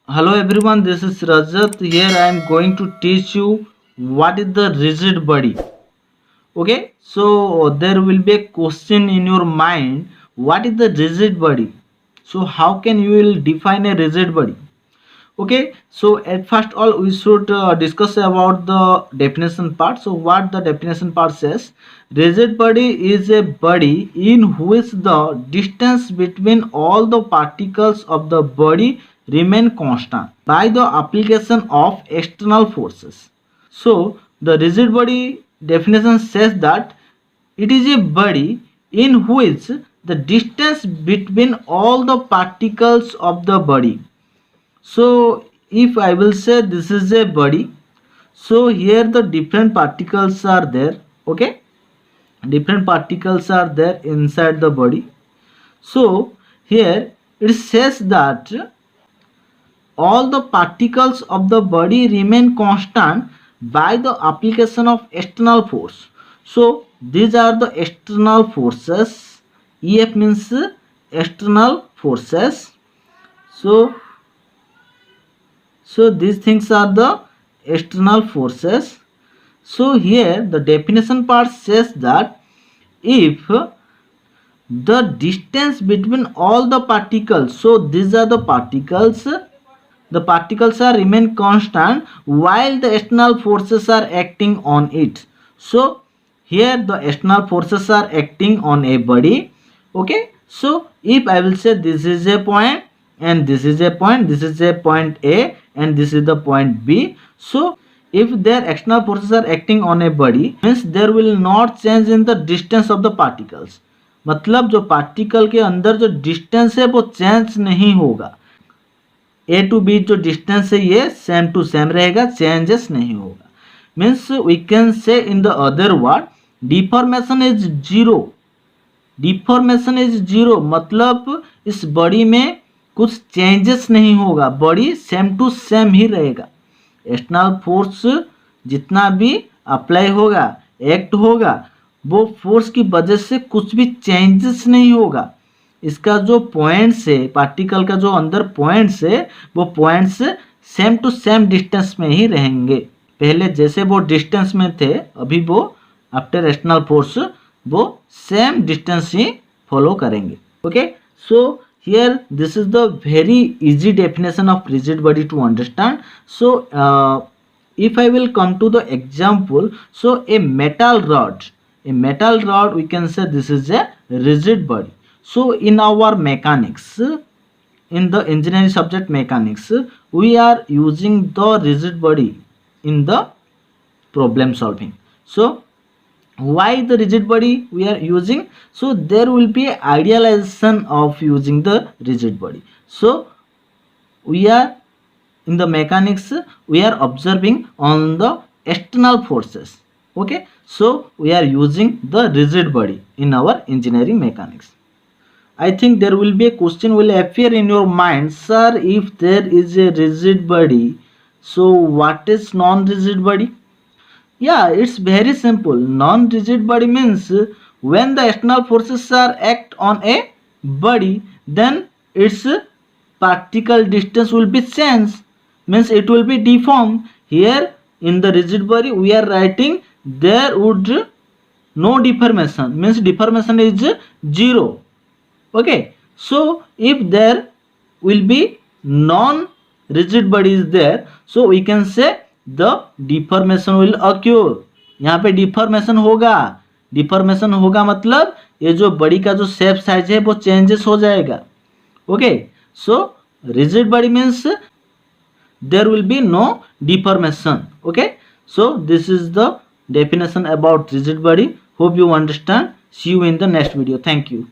Hello everyone, this is Rajat. Here I am going to teach you what is the rigid body. Okay, so there will be a question in your mind, what is the rigid body? So how can you will define a rigid body? Okay, so at first all we should discuss about the definition part. So what the definition part says, rigid body is a body in which the distance between all the particles of the body remain constant by the application of external forces. So the rigid body definition says that it is a body in which the distance between all the particles of the body. So if I will say this is a body, so here the different particles are there. Okay, different particles are there inside the body. So here it says that all the particles of the body remain constant by the application of external force. So these are the external forces. EF means external forces. So these things are the external forces. So here the definition part says that if the distance between all the particles, so these are the particles are remain constant while the external forces are acting on it. So here the external forces are acting on a body. Okay, so if I will say this is a point and this is a point, this is a point A and this is the point B. So if their external forces are acting on a body, means there will not change in the distance of the particles. मतलब जो particle के अंदर जो distance है वो change नहीं होगा. A to B जो डिस्टेंस है ये सेम टू सेम रहेगा, चेंजेस नहीं होगा. Means we can say in the other word deformation is zero. Deformation is zero मतलब इस बॉडी में कुछ चेंजेस नहीं होगा, बॉडी सेम टू सेम ही रहेगा. एक्सटर्नल फोर्स जितना भी अप्लाई होगा, एक्ट होगा, वो फोर्स की वजह से कुछ भी चेंजेस नहीं होगा. इसका जो पॉइंट्स है, पार्टिकल का जो अंदर पॉइंट्स है, वो points same to same distance में ही रहेंगे. पहले जैसे वो डिस्टेंस में थे, अभी वो आफ्टर एक्सटर्नल फोर्स वो सेम डिस्टेंस ही फॉलो करेंगे. Okay, so here this is the very easy definition of rigid body to understand. So if I will come to the example, so a metal rod we can say this is a rigid body. So in our mechanics, in the engineering subject mechanics, we are using the rigid body in the problem solving. So why the rigid body we are using? So there will be idealization of using the rigid body. So we are in the mechanics, we are observing on the external forces. Okay, so we are using the rigid body in our engineering mechanics. I think there will be a question will appear in your mind, sir, if there is a rigid body, so what is non-rigid body? Yeah, it's very simple. Non-rigid body means when the external forces are act on a body, then its particle distance will be changed. Means it will be deformed. Here in the rigid body, we are writing there would no deformation. Means deformation is zero. Okay. So if there will be non-rigid body is there, so we can say the deformation will acquire. यहाँ पे deformation होगा मतलब ये जो body का जो shape size है वो चेंजेस हो जाएगा. Okay, so rigid body means there will be no deformation. Okay, so this is the definition about rigid body. Hope you understand. See you in the next video. Thank you.